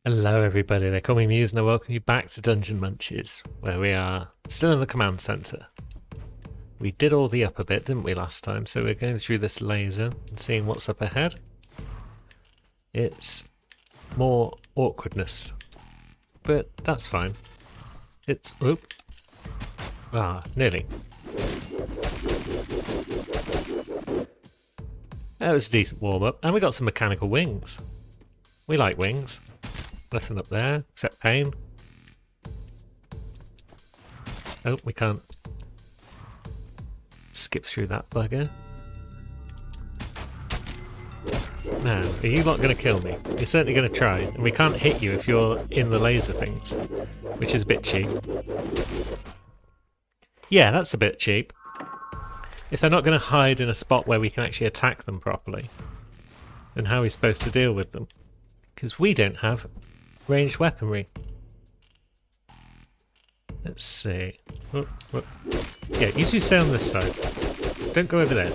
Hello everybody, they call me Muse and I welcome you back to Dungeon Munches, where we are still in the command centre. We did all the upper bit, didn't we, last time, so we're going through this laser and seeing what's up ahead. It's more awkwardness, but that's fine. It's... oop. Nearly. That was a decent warm-up, and we got some mechanical wings. We like wings. Nothing up there, except pain. Oh, we can't skip through that bugger. Now, are you not going to kill me? You're certainly going to try, and we can't hit you if you're in the laser things, which is a bit cheap. Yeah, that's a bit cheap. If they're not going to hide in a spot where we can actually attack them properly, then how are we supposed to deal with them? Because we don't have ranged weaponry. Let's see. Yeah, you two stay on this side. Don't go over there.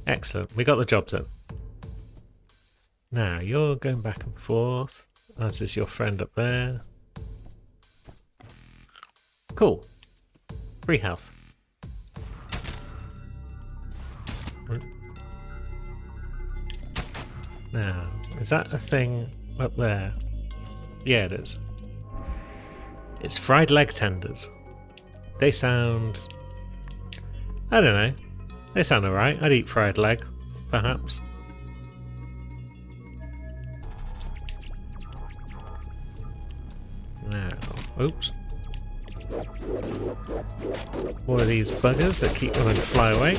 Excellent, we got the job done. Now, you're going back and forth, as is your friend up there. Cool. Free health. Now, is that a thing up there? Yeah, it is. It's fried leg tenders. They sound... I don't know. They sound alright. I'd eat fried leg, perhaps. Now, oops. More of these buggers that keep wanting to fly away.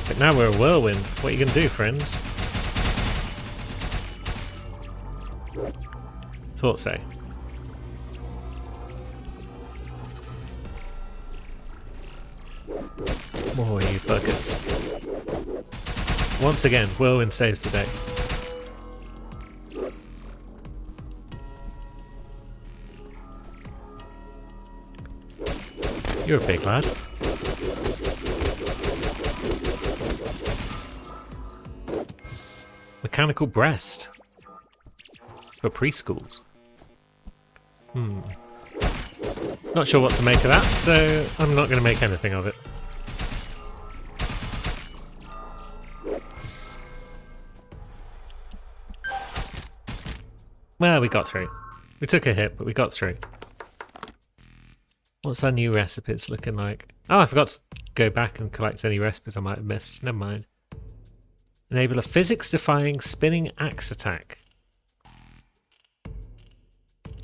But now we're a whirlwind. What are you going to do, friends? Thought so. More you buggers. Once again, whirlwind saves the day. You're a big lad. Mechanical breast. For preschools. Not sure what to make of that, so I'm not going to make anything of it. Well, we got through. We took a hit, but we got through. What's our new recipes looking like? Oh, I forgot to go back and collect any recipes I might have missed. Never mind. Enable a physics-defying spinning axe attack.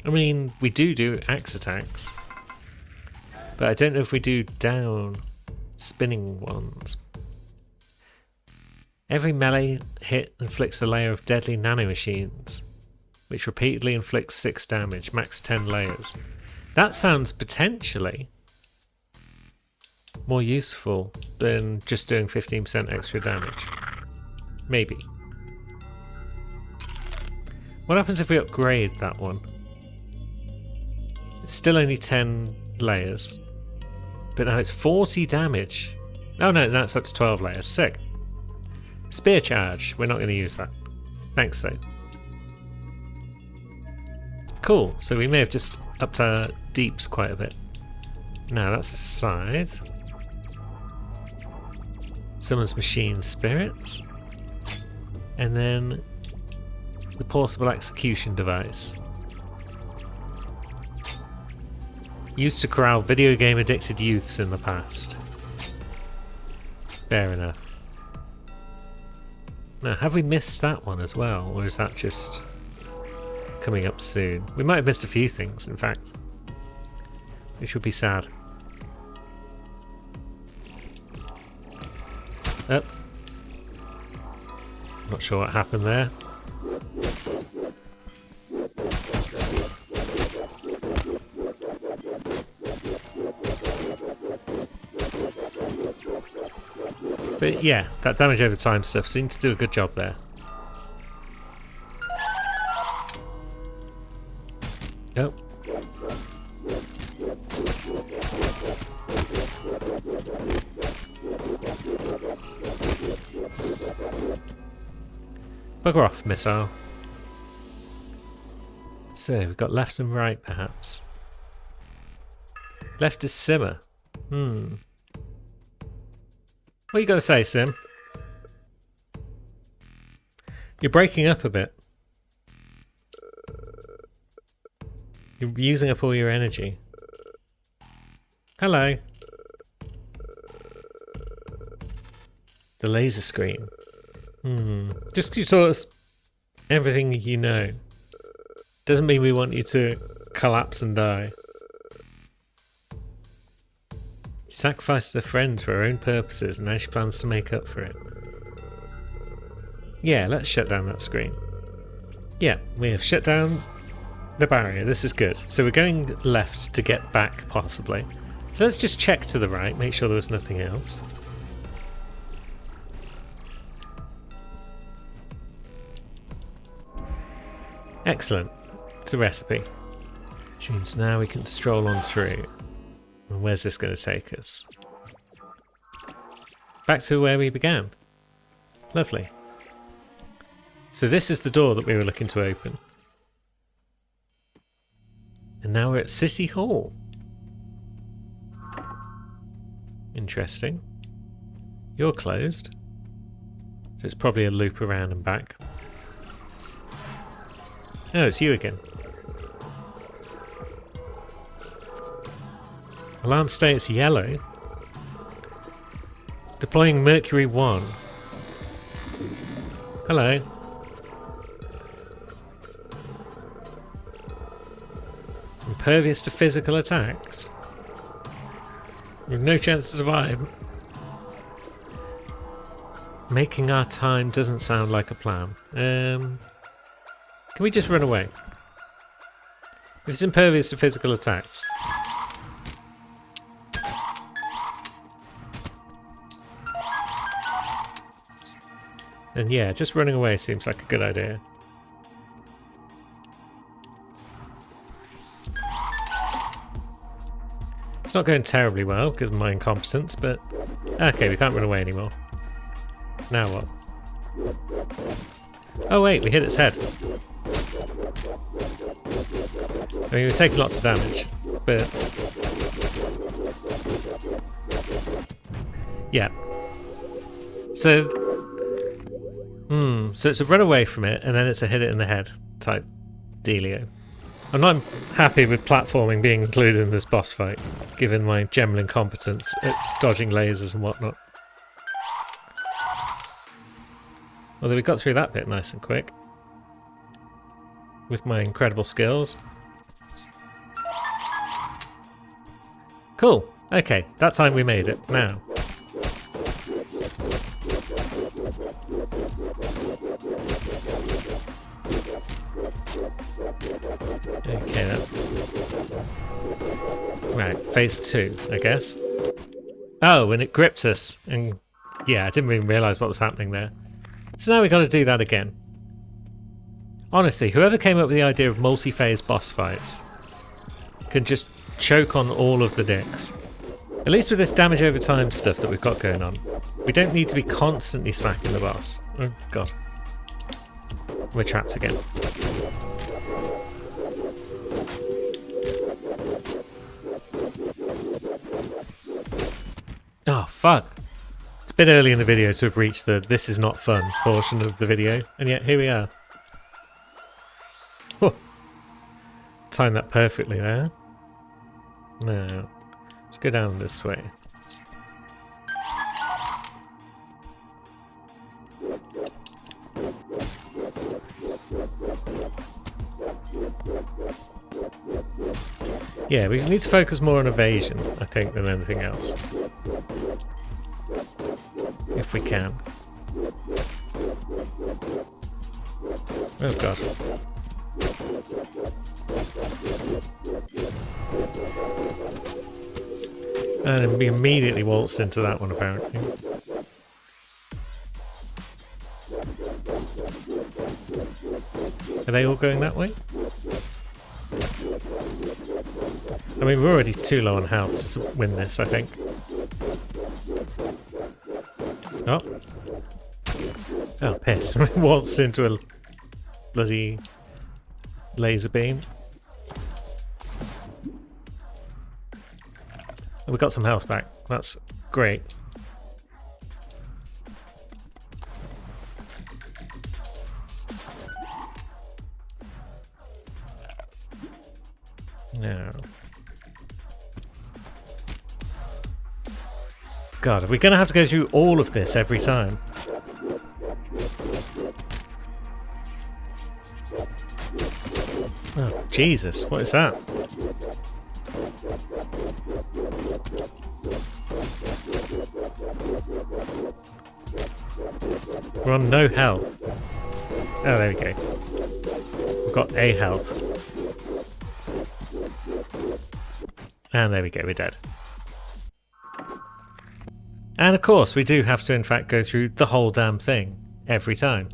I mean, we do axe attacks. But I don't know if we do down spinning ones. Every melee hit inflicts a layer of deadly nanomachines, which repeatedly inflicts 6 damage, max 10 layers. That sounds potentially more useful than just doing 15% extra damage. Maybe. What happens if we upgrade that one? It's still only 10 layers. But now it's 40 damage. Oh no, that's up to 12 layers. Sick. Spear charge. We're not going to use that. Thanks though. Cool. So we may have just upped our deeps quite a bit. Now that's a scythe. Someone's machine spirits. And then the portable execution device. Used to corral video game addicted youths in the past. Fair enough. Now, have we missed that one as well, or is that just coming up soon? We might have missed a few things, in fact. Which would be sad. Oh. Not sure what happened there. But yeah, that damage over time stuff seemed to do a good job there. Oh. Bugger off, missile. So, we've got left and right, perhaps. Left is Simmer. What you got to say, Sim? You're breaking up a bit. You're using up all your energy. Hello. The laser screen. Just you taught us everything you know. Doesn't mean we want you to collapse and die. She sacrificed her friends for her own purposes, and now she plans to make up for it. Yeah, let's shut down that screen. Yeah, we have shut down the barrier. This is good. So we're going left to get back, possibly. So let's just check to the right, make sure there was nothing else. Excellent. It's a recipe. Which means now we can stroll on through. And where's this going to take us? Back to where we began. Lovely. So this is the door that we were looking to open. And now we're at City Hall. Interesting. You're closed. So it's probably a loop around and back. Oh, it's you again. Alarm states yellow. Deploying Mercury 1. Hello. Impervious to physical attacks. With no chance to survive. Making our time doesn't sound like a plan. Can we just run away? If it's impervious to physical attacks. And yeah, just running away seems like a good idea. It's not going terribly well because of my incompetence, but okay, we can't run away anymore. Now what? Oh wait, we hit its head. I mean, we're taking lots of damage, but yeah. So it's a run away from it, and then it's a hit it in the head type dealio. I'm not happy with platforming being included in this boss fight, given my general incompetence at dodging lasers and whatnot. Although we got through that bit nice and quick. With my incredible skills. Cool. Okay, that time we made it. Now. Okay, that's... Right, phase 2, I guess. Oh, and it gripped us. And yeah, I didn't even realise what was happening there. So now we've got to do that again. Honestly, whoever came up with the idea of multi-phase boss fights can just choke on all of the dicks. At least with this damage over time stuff that we've got going on. We don't need to be constantly smacking the boss. Oh god. We're trapped again. Oh fuck. It's a bit early in the video to have reached the "this is not fun" portion of the video, and yet here we are. Oh, timed that perfectly there. Now, let's go down this way. Yeah, we need to focus more on evasion, I think, than anything else. If we can. Oh god. And we immediately waltzed into that one, apparently. Are they all going that way? I mean, we're already too low on health to win this, I think. Oh. Oh, piss. Waltzed into a bloody laser beam. We got some health back. That's great. No. God, are we going to have to go through all of this every time? Oh, Jesus. What is that? We're on no health. Oh, there we go. We've got a health. And there we go, we're dead. And of course, we do have to in fact go through the whole damn thing every time.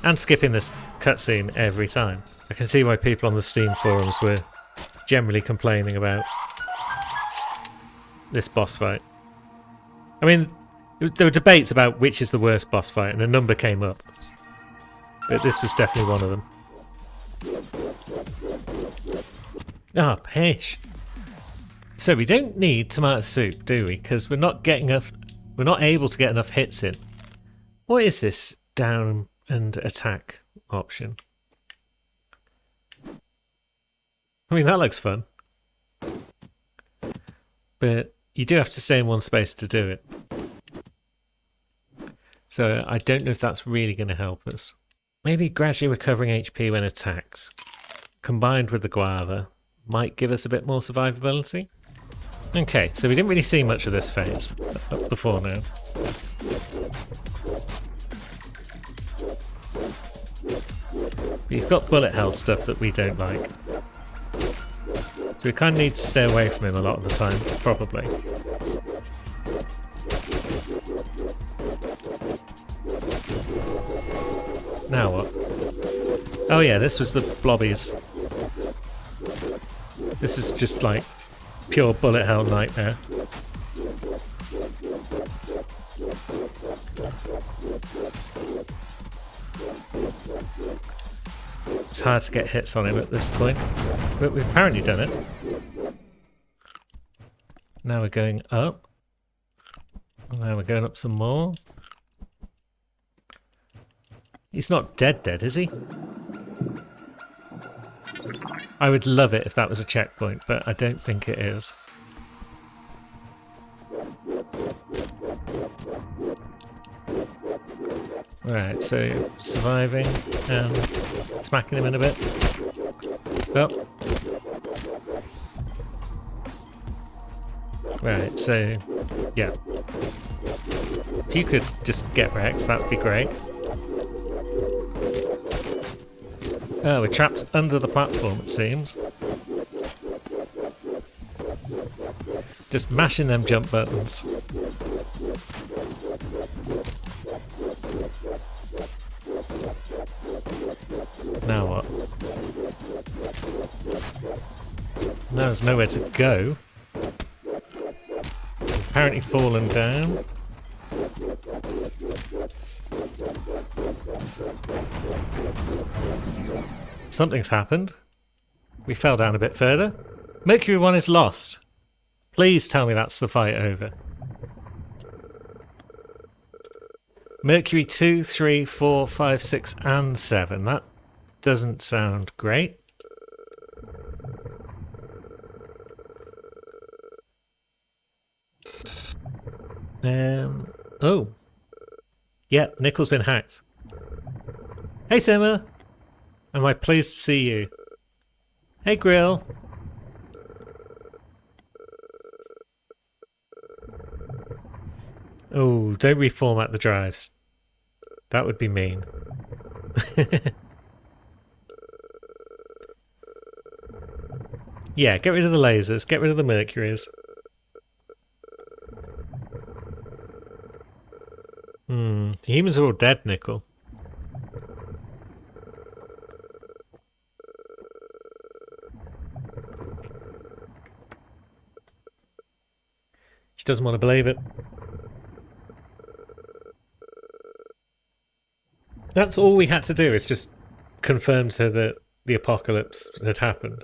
And skipping this cutscene every time. I can see why people on the Steam forums were generally complaining about this boss fight. I mean, there were debates about which is the worst boss fight, and a number came up. But this was definitely one of them. Ah, oh, pish. So we don't need tomato soup, do we? Because we're not able to get enough hits in. What is this down and attack option? I mean, that looks fun. But you do have to stay in one space to do it. So I don't know if that's really going to help us. Maybe gradually recovering HP when attacked, combined with the guava, might give us a bit more survivability. Okay, so we didn't really see much of this phase before now. But he's got bullet hell stuff that we don't like. So we kind of need to stay away from him a lot of the time, probably. Now what? Oh yeah, this was the blobbies. This is just like pure bullet hell nightmare. It's hard to get hits on him at this point, but we've apparently done it. Now we're going up. Now we're going up some more. He's not dead, is he? I would love it if that was a checkpoint, but I don't think it is. Right, so surviving and smacking him in a bit. Oh. Right, so yeah. If you could just get wrecked, that would be great. Oh, we're trapped under the platform, it seems. Just mashing them jump buttons. Now what? Now there's nowhere to go. Apparently fallen down. Something's happened. We fell down a bit further. Mercury 1 is lost. Please tell me that's the fight over. Mercury 2, 3, 4, 5, 6 and 7. That doesn't sound great. Oh. Yeah, Nickel's been hacked. Hey Simmer! Am I pleased to see you? Hey Grill! Oh, don't reformat the drives. That would be mean. Yeah, get rid of the lasers, get rid of the Mercuries. The humans are all dead, Nickel. She doesn't want to believe it. That's all we had to do, is just confirm to her that the apocalypse had happened.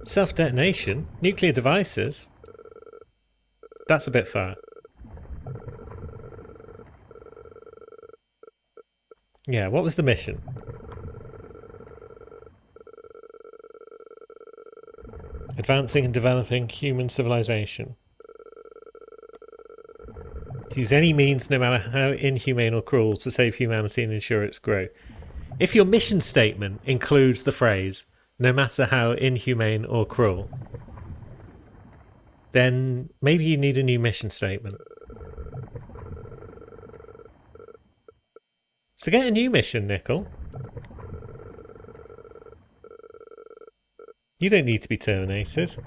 Self-detonation? Nuclear devices? That's a bit far. Yeah, what was the mission? Advancing and developing human civilization. To use any means, no matter how inhumane or cruel, to save humanity and ensure its growth. If your mission statement includes the phrase, no matter how inhumane or cruel, then maybe you need a new mission statement. So get a new mission, Nickel. You don't need to be terminated.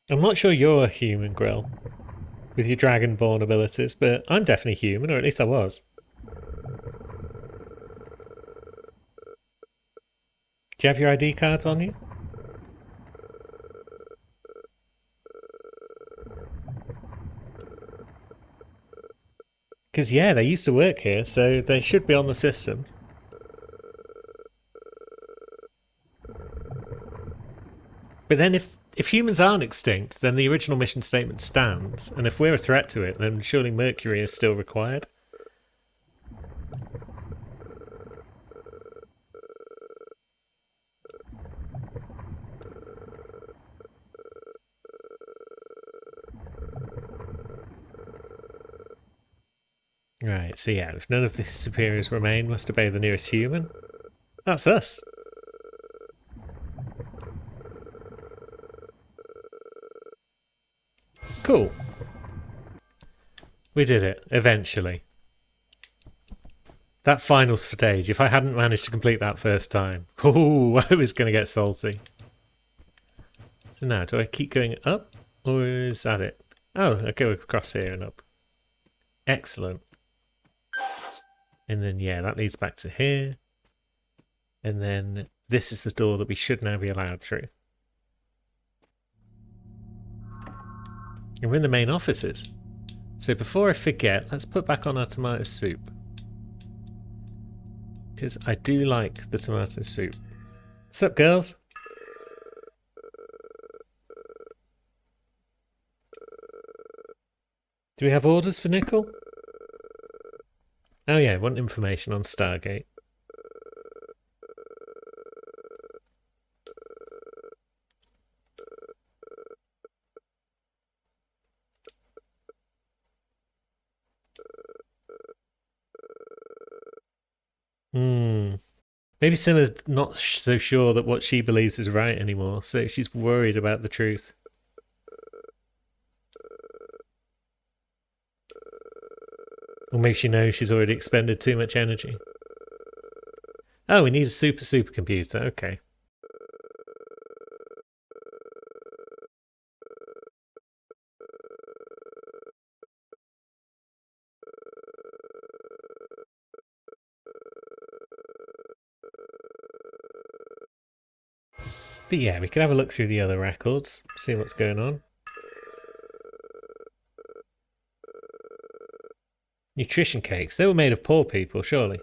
I'm not sure you're a human, Grill, with your Dragonborn abilities, but I'm definitely human, or at least I was. Do you have your ID cards on you? Because, yeah, they used to work here, so they should be on the system. But then if humans aren't extinct, then the original mission statement stands, and if we're a threat to it, then surely Mercury is still required. Right, so yeah, if none of the superiors remain, must obey the nearest human. That's us. Cool. We did it, eventually. That final stage, if I hadn't managed to complete that first time, oh, I was going to get salty. So now, do I keep going up, or is that it? Oh, I go across here and up. Excellent. And then, yeah, that leads back to here. And then this is the door that we should now be allowed through. And we're in the main offices. So before I forget, let's put back on our tomato soup. Because I do like the tomato soup. What's up, girls? Do we have orders for Nickel? Oh yeah, I want information on Stargate. Maybe Simmer's not so sure that what she believes is right anymore, so she's worried about the truth. Or maybe she knows she's already expended too much energy. Oh, we need a supercomputer, okay. But yeah, we could have a look through the other records, see what's going on. Nutrition cakes. They were made of poor people, surely.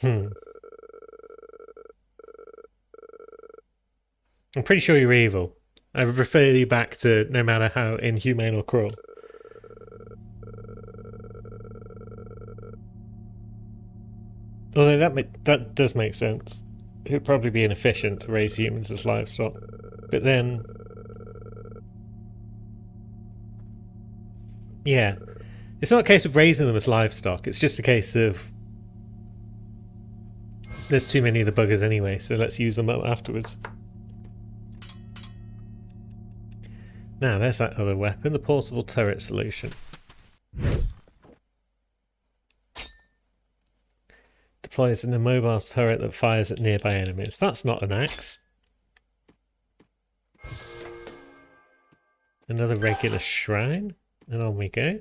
I'm pretty sure you're evil. I refer you back to no matter how inhumane or cruel. Although that does make sense. It would probably be inefficient to raise humans as livestock. But then... yeah. It's not a case of raising them as livestock, it's just a case of... there's too many of the buggers anyway, so let's use them up afterwards. Now, there's that other weapon, the portable turret solution. Deploys an immobile turret that fires at nearby enemies. That's not an axe. Another regular shrine, and on we go.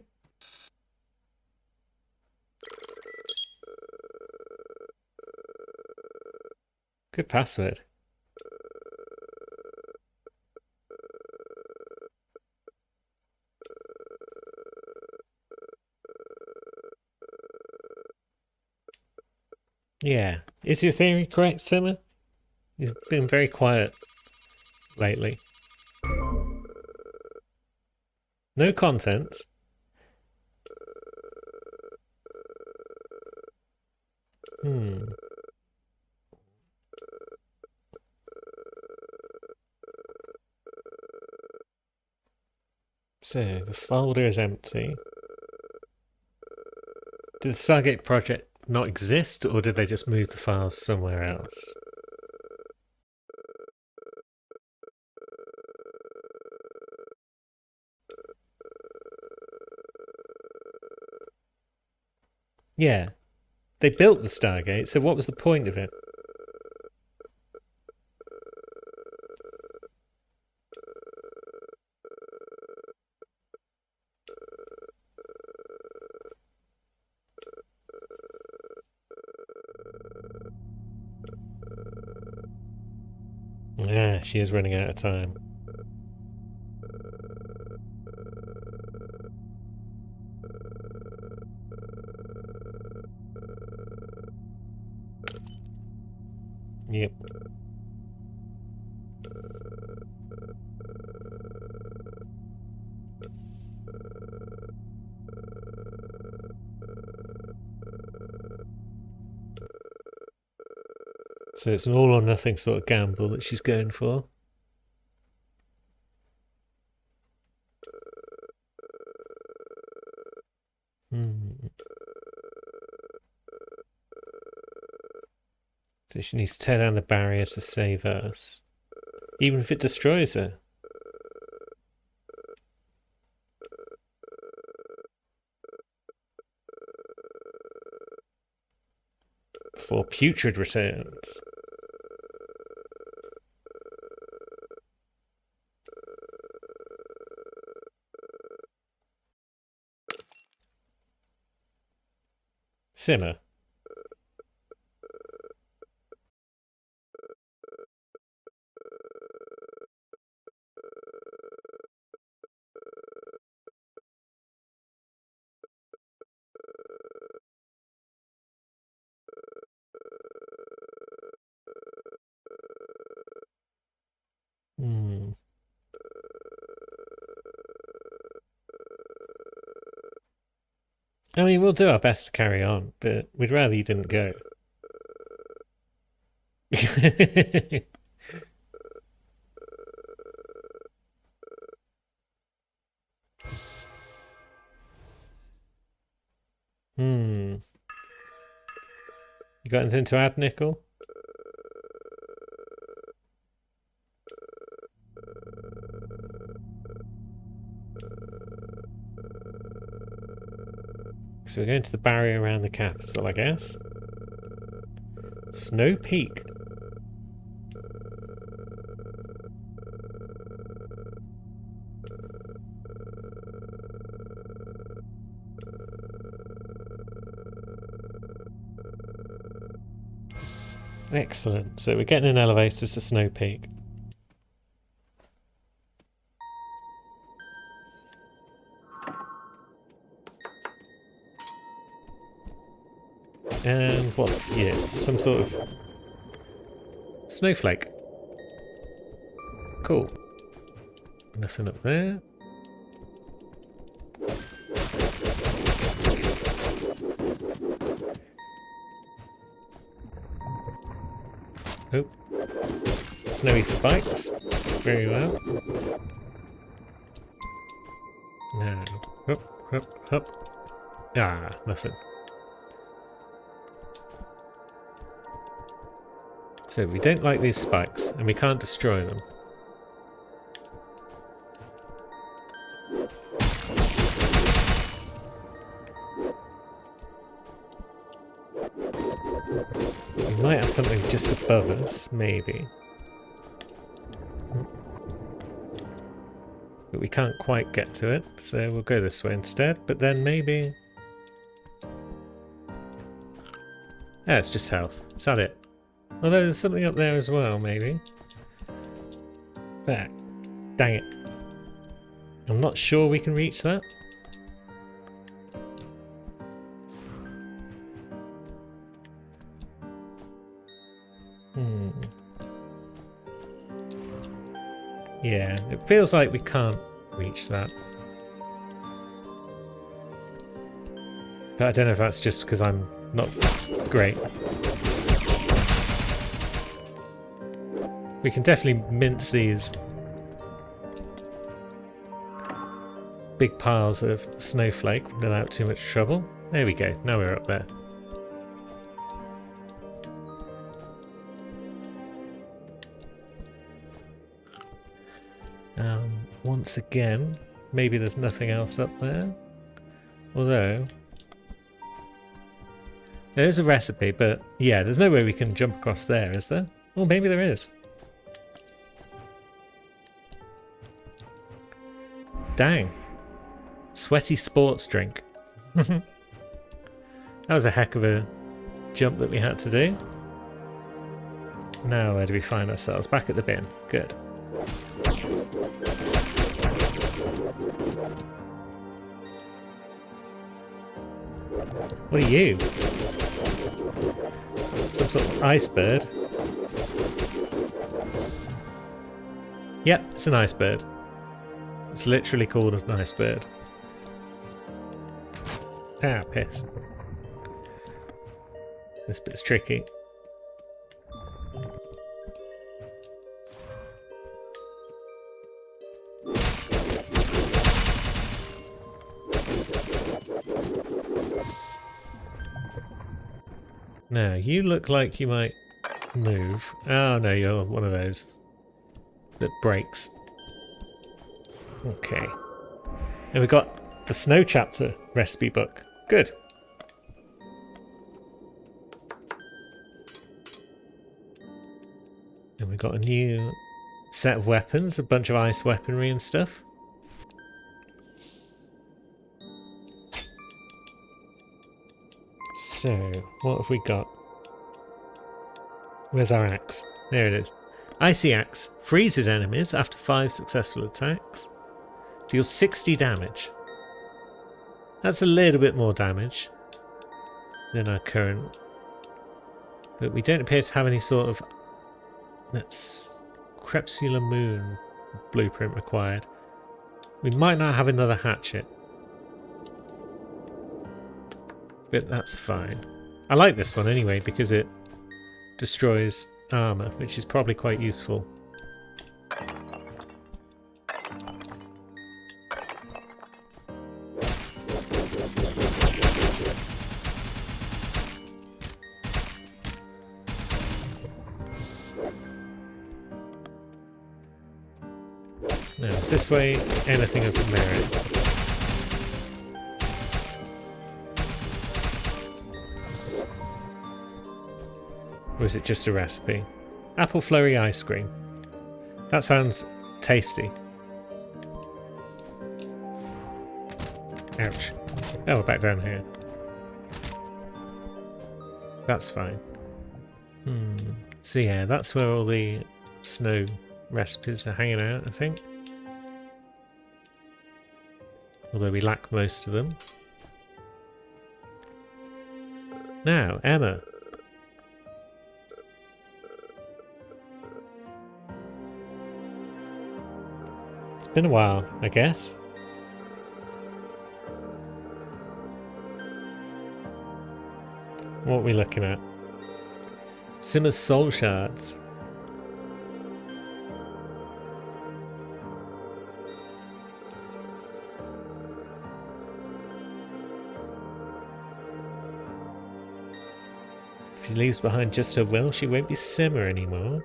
Good password. Yeah. Is your theory correct, Simmer? You've been very quiet lately. No content. So, the folder is empty. Did the Stargate project not exist, or did they just move the files somewhere else? Yeah. They built the Stargate, so what was the point of it? Yeah, she is running out of time. Yep. So it's an all or nothing sort of gamble that she's going for. So she needs to tear down the barrier to save us. Even if it destroys her. Before Putrid returns. Simmer. I mean, we'll do our best to carry on, but we'd rather you didn't go. You got anything to add, Nickel? So we're going to the barrier around the capital, I guess. Snow Peak. Excellent. So we're getting in elevators to Snow Peak. And what's... yes, some sort of... snowflake. Cool. Nothing up there. Oh. Snowy spikes. Very well. No. Hup, hup, hup. Ah, nothing. So we don't like these spikes, and we can't destroy them. We might have something just above us, maybe. But we can't quite get to it, so we'll go this way instead. But then maybe... Yeah, it's just health. Is that it? Although there's something up there as well, maybe. There. Dang it. I'm not sure we can reach that. Yeah, it feels like we can't reach that. But I don't know if that's just because I'm not great. We can definitely mince these big piles of snowflake without too much trouble. There we go, now we're up there. Once again, maybe there's nothing else up there. Although, there is a recipe, but yeah, there's no way we can jump across there, is there? Or maybe there is. Dang. Sweaty sports drink. That was a heck of a jump that we had to do. Now where do we find ourselves? Back at the bin. Good. What are you? Some sort of ice bird? Yep, it's an ice bird. It's literally called an ice bird. Ah, piss. This bit's tricky. Now, you look like you might move. Oh no, you're one of those that breaks. Okay. And we got the snow chapter recipe book. Good. And we got a new set of weapons, a bunch of ice weaponry and stuff. So, what have we got? Where's our axe? There it is. Icy axe freezes enemies after 5 successful attacks. Deals 60 damage. That's a little bit more damage than our current. But we don't appear to have any sort of... That's Crepuscular Moon blueprint required. We might not have another hatchet. But that's fine. I like this one anyway because it destroys armor, which is probably quite useful. Now, is this way anything of merit? Or is it just a recipe? Apple flurry ice cream. That sounds tasty. Ouch. Oh, we're back down here. That's fine. So yeah, that's where all the snow recipes are hanging out, I think. Although we lack most of them. Now, Emma. Been a while, I guess. What are we looking at? Simmer's soul shards. If she leaves behind just her will, she won't be Simmer anymore.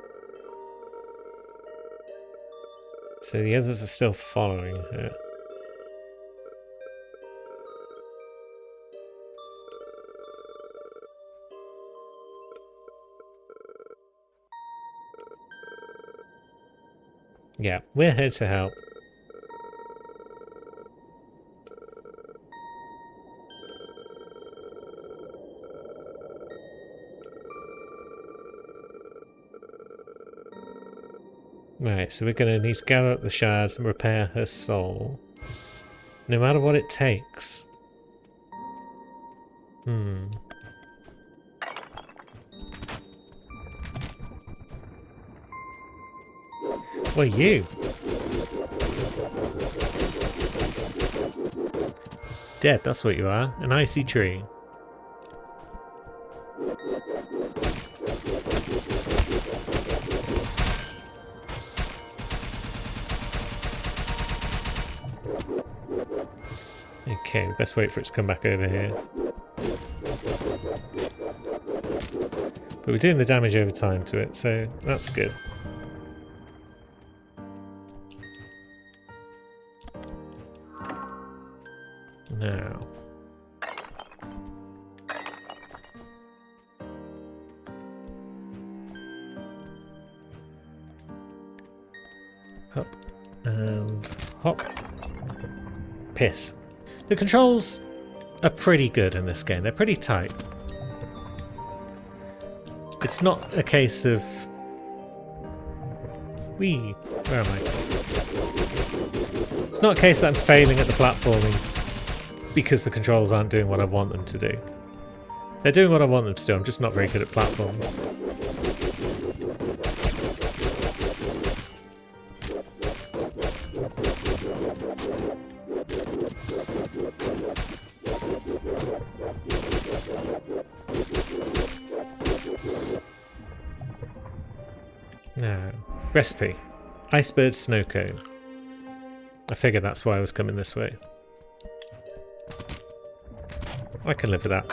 So the others are still following her. Yeah, we're here to help. Right, so we're going to need to gather up the shards and repair her soul. No matter what it takes. Well, you. Dead, that's what you are. An icy tree. Okay, best wait for it to come back over here. But we're doing the damage over time to it, so that's good. Now. Hop and hop. Piss. The controls are pretty good in this game. They're pretty tight. It's not a case of... Where am I? It's not a case that I'm failing at the platforming because the controls aren't doing what I want them to do. They're doing what I want them to do, I'm just not very good at platforming. Now, recipe. Icebird snow cone. I figured that's why I was coming this way. I can live with that.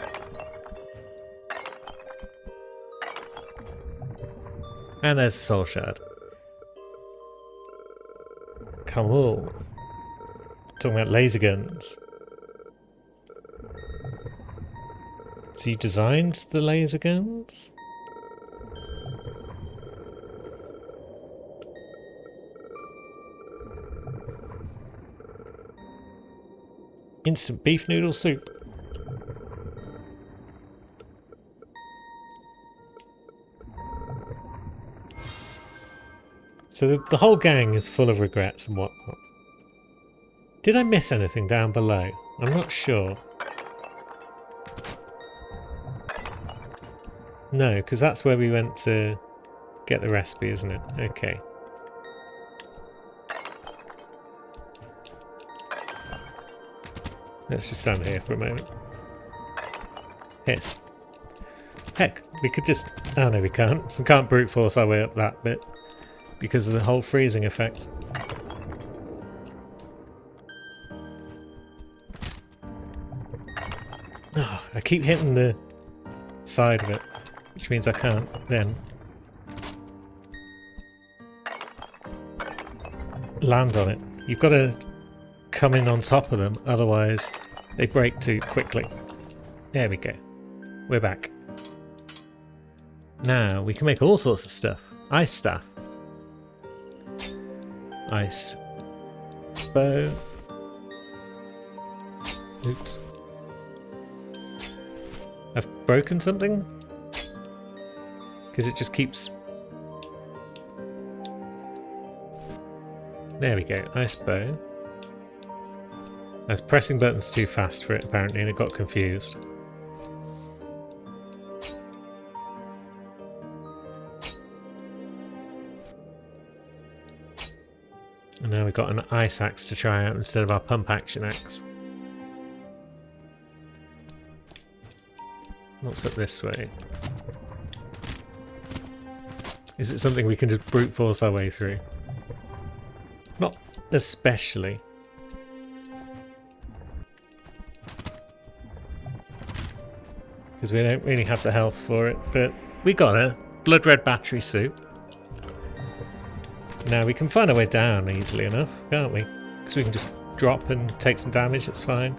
And there's a soul shard. Come on. Talking about laser guns. So you designed the laser guns? Instant beef noodle soup. So the whole gang is full of regrets and whatnot. Did I miss anything down below? I'm not sure. No, because that's where we went to get the recipe, isn't it? Okay. Let's just stand here for a moment. Hiss. Heck, we could just... Oh no, we can't. We can't brute force our way up that bit because of the whole freezing effect. Oh, I keep hitting the side of it, which means I can't then land on it. You've got to come in on top of them, otherwise they break too quickly. There we go. We're back. Now we can make all sorts of stuff. Ice staff. Ice bow. Oops. I've broken something? Because it just keeps... There we go. Ice bow. I was pressing buttons too fast for it apparently and it got confused. And now we've got an ice axe to try out instead of our pump action axe. What's up this way? Is it something we can just brute force our way through? Not especially. Because we don't really have the health for it, but we got a blood red battery suit. Now we can find our way down easily enough, can't we? Because we can just drop and take some damage, it's fine.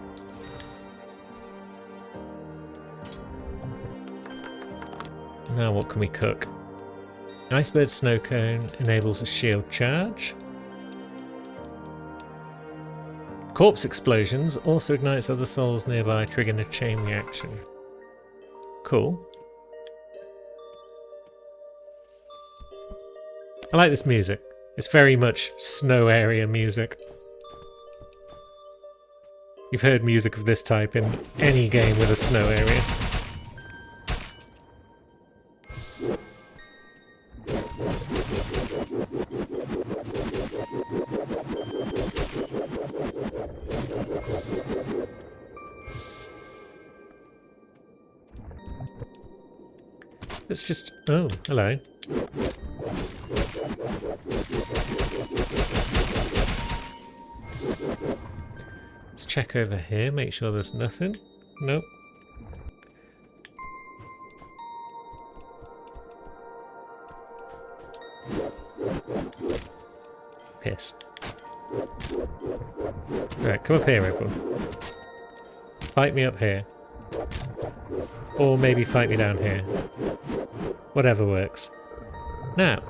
Now what can we cook? Icebird snow cone enables a shield charge. Corpse explosions also ignites other souls nearby, triggering a chain reaction. Cool. I like this music. It's very much snow area music. You've heard music of this type in any game with a snow area. Let's just... oh, hello. Let's check over here, make sure there's nothing. Nope. Piss. Right, come up here, everyone. Fight me up here. Or maybe fight me down here. Whatever works. Now,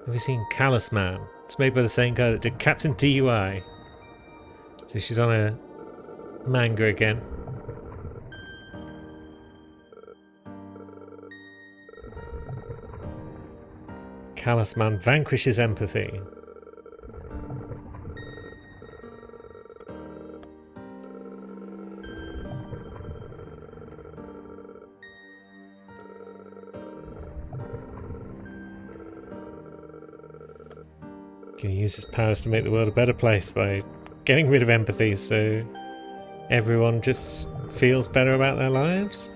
have you seen Callous Man? It's made by the same guy that did Captain DUI. So she's on a manga again. Callous Man vanquishes empathy. Can use his powers to make the world a better place by getting rid of empathy so everyone just feels better about their lives?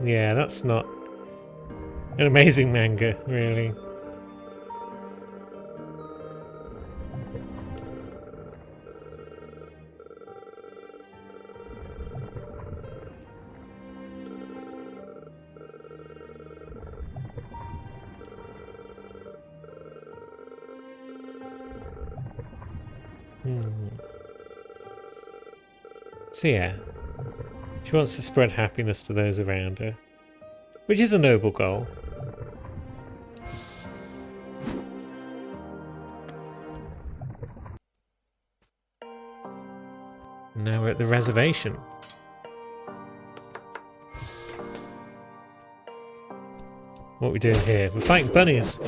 Yeah, that's not an amazing manga, really. So yeah, she wants to spread happiness to those around her, which is a noble goal. Now we're at the reservation. What are we doing here? We're fighting bunnies.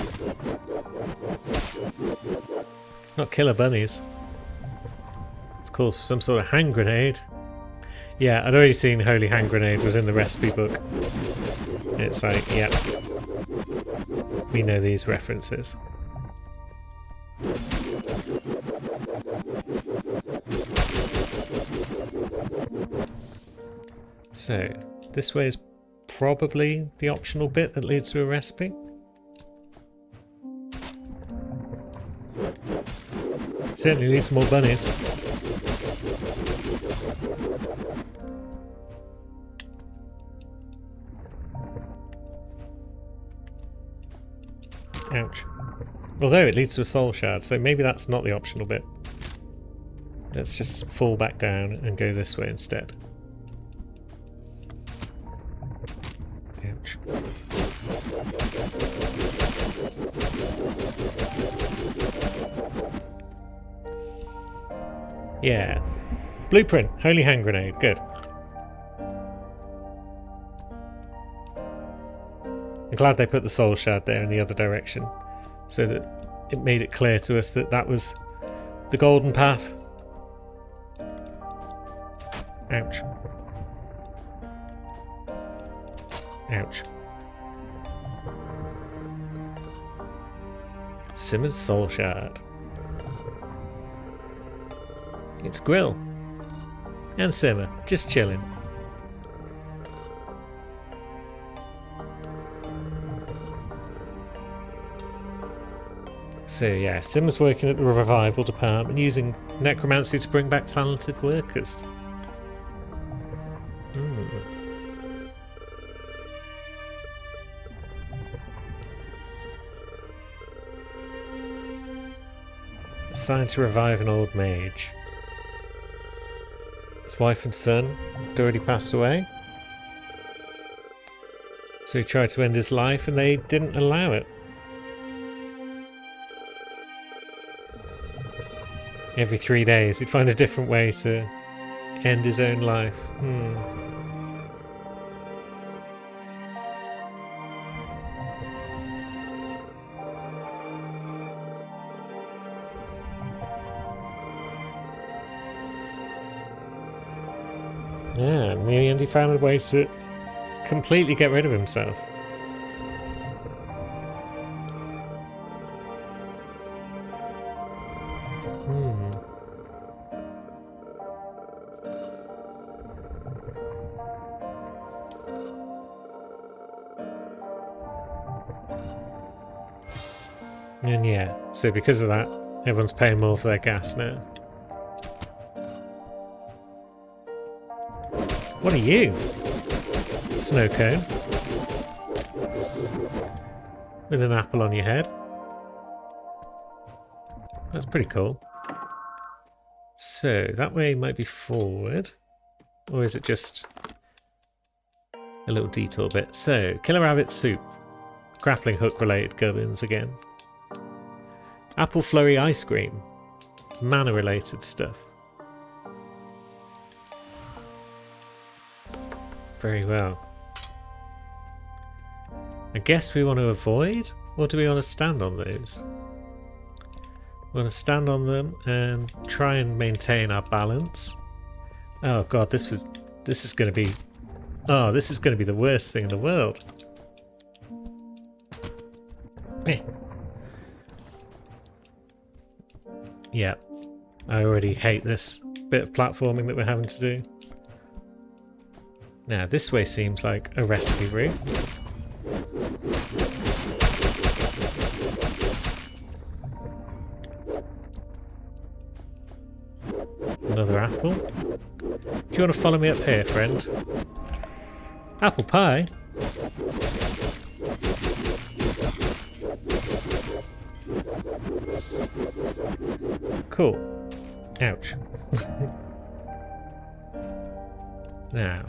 Not killer bunnies. It's called some sort of hand grenade. Yeah, I'd already seen Holy Hand Grenade was in the recipe book. It's like, yep. We know these references. So, this way is probably the optional bit that leads to a recipe. Certainly need some more bunnies. Ouch. Although it leads to a soul shard, so maybe that's not the optional bit. Let's just fall back down and go this way instead. Ouch. Yeah. Blueprint. Holy Hand Grenade. Good. I'm glad they put the soul shard there in the other direction, so that it made it clear to us that that was the golden path. Ouch. Ouch. Simmer's soul shard. It's Grill and Simmer, just chilling. So yeah, Simmer's working at the revival department using necromancy to bring back talented workers. Assigned to revive an old mage. His wife and son had already passed away. So he tried to end his life and they didn't allow it. Every 3 days, he'd find a different way to end his own life. Yeah, in the end he found a way to completely get rid of himself. And yeah, so because of that, everyone's paying more for their gas now. What are you? Snow cone. With an apple on your head. That's pretty cool. So, that way might be forward. Or is it just a little detour bit? So, Killer Rabbit Soup. Grappling hook related gubbins again. Apple Flurry Ice Cream. Mana related stuff. Very well. I guess we want to avoid, or do we want to stand on those? We want to stand on them and try and maintain our balance. Oh god, this is going to be the worst thing in the world. Yeah, I already hate this bit of platforming that we're having to do. Now, this way seems like a recipe route. Another apple. Do you want to follow me up here, friend? Apple pie? Cool. Ouch. Now.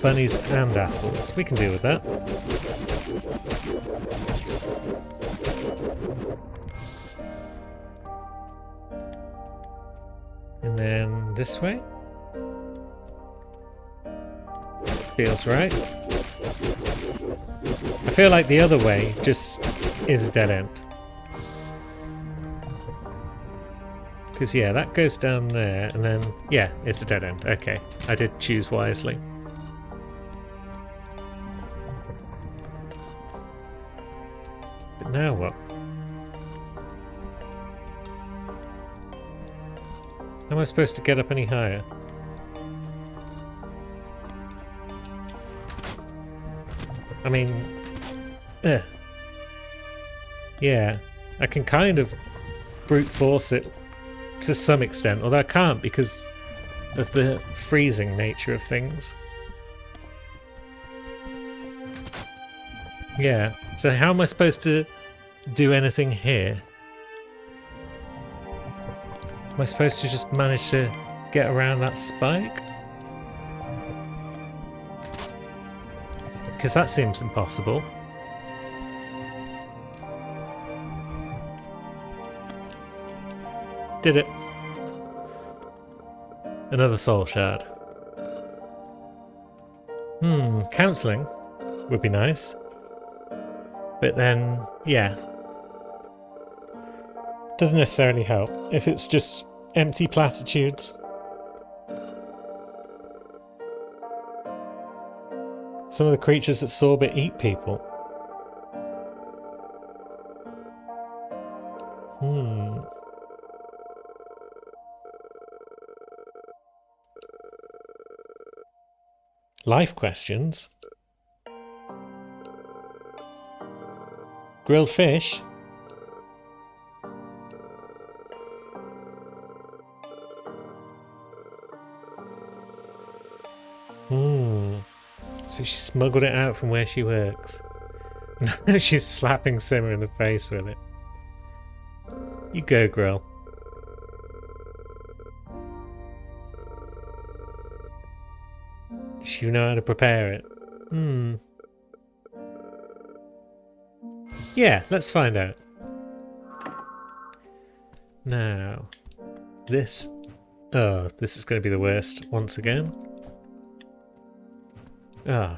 Bunnies and apples. We can deal with that. And then this way. Feels right. I feel like the other way just is a dead end. Because, yeah, that goes down there, and then, yeah, it's a dead end. Okay, I did choose wisely. But now what? How am I supposed to get up any higher? I mean... Yeah, I can kind of brute force it to some extent, although I can't because of the freezing nature of things. Yeah, so how am I supposed to do anything here? Am I supposed to just manage to get around that spike? Because that seems impossible. Did it. Another soul shard. Counselling would be nice. But then, yeah. Doesn't necessarily help if it's just empty platitudes. Some of the creatures that sorbet eat people. Life questions. Grilled fish. So she smuggled it out from where she works. Now she's slapping Simmer in the face with it. You go, Grill. Does she know how to prepare it? Yeah, let's find out. Now, this... Oh, this is going to be the worst once again. Oh,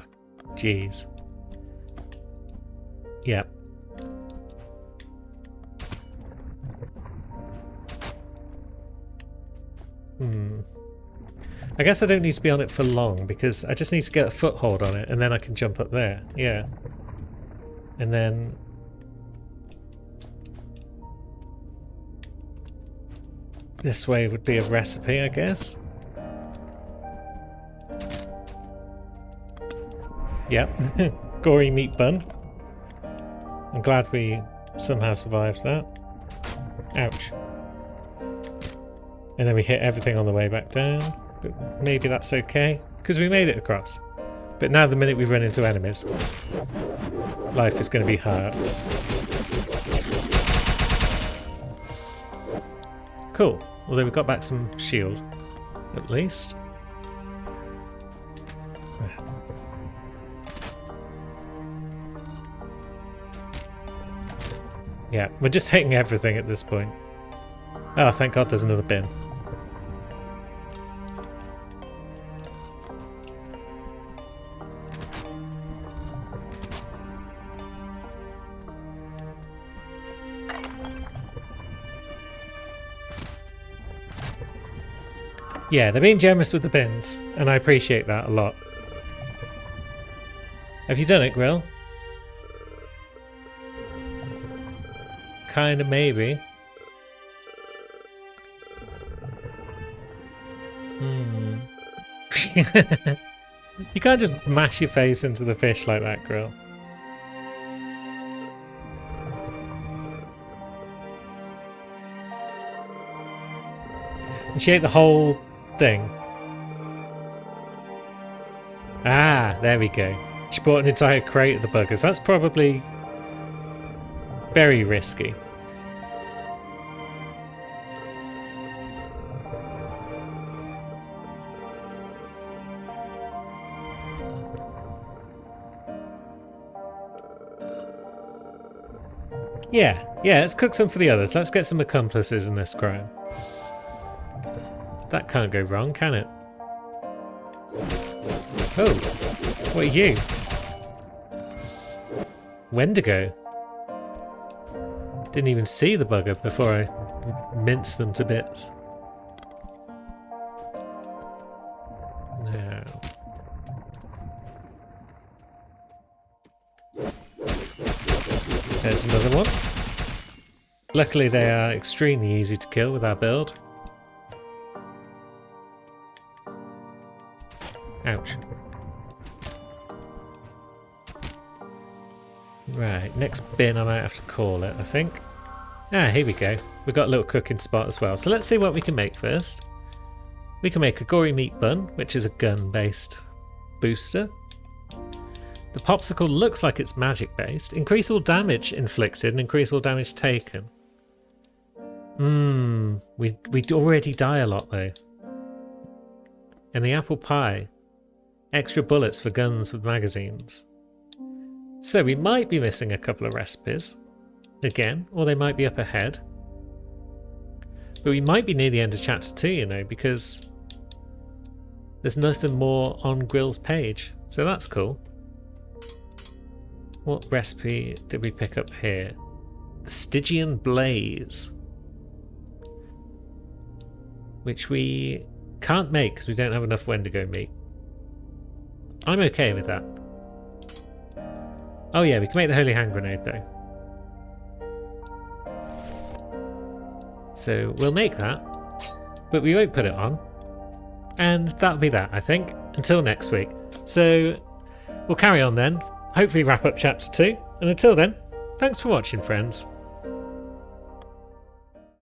jeez. Yep. I guess I don't need to be on it for long because I just need to get a foothold on it and then I can jump up there. Yeah. And then... this way would be a recipe, I guess. Yep. Gory meat bun. I'm glad we somehow survived that. Ouch. And then we hit everything on the way back down. But maybe that's okay, because we made it across. But now the minute we run into enemies, life is going to be hard. Cool. Although we got back some shield, at least. Yeah, we're just hitting everything at this point. Oh, thank God there's another bin. Yeah, they're being generous with the bins, and I appreciate that a lot. Have you done it, Grill? Kinda, maybe. You can't just mash your face into the fish like that, Grill. And she ate the whole thing. Ah, there we go. She bought an entire crate of the buggers. That's probably very risky. Yeah, let's cook some for the others. Let's get some accomplices in this crime. That can't go wrong, can it? Oh, what are you? Wendigo. Didn't even see the bugger before I minced them to bits. Now. There's another one. Luckily they are extremely easy to kill with our build. Ouch. Right, next bin I might have to call it, I think. Ah, here we go. We've got a little cooking spot as well. So let's see what we can make first. We can make a gory meat bun, which is a gun-based booster. The popsicle looks like it's magic-based. Increase all damage inflicted and increase all damage taken. We'd already die a lot though. And the apple pie. Extra bullets for guns with magazines. So we might be missing a couple of recipes. Again, or they might be up ahead. But we might be near the end of chapter 2, you know, because there's nothing more on Grill's page. So that's cool. What recipe did we pick up here? The Stygian Blaze. Which we can't make because we don't have enough Wendigo meat. I'm okay with that. Oh yeah, we can make the Holy Hand Grenade though. So we'll make that, but we won't put it on. And that'll be that, I think, until next week. So we'll carry on then, hopefully wrap up chapter 2, and until then, thanks for watching, friends.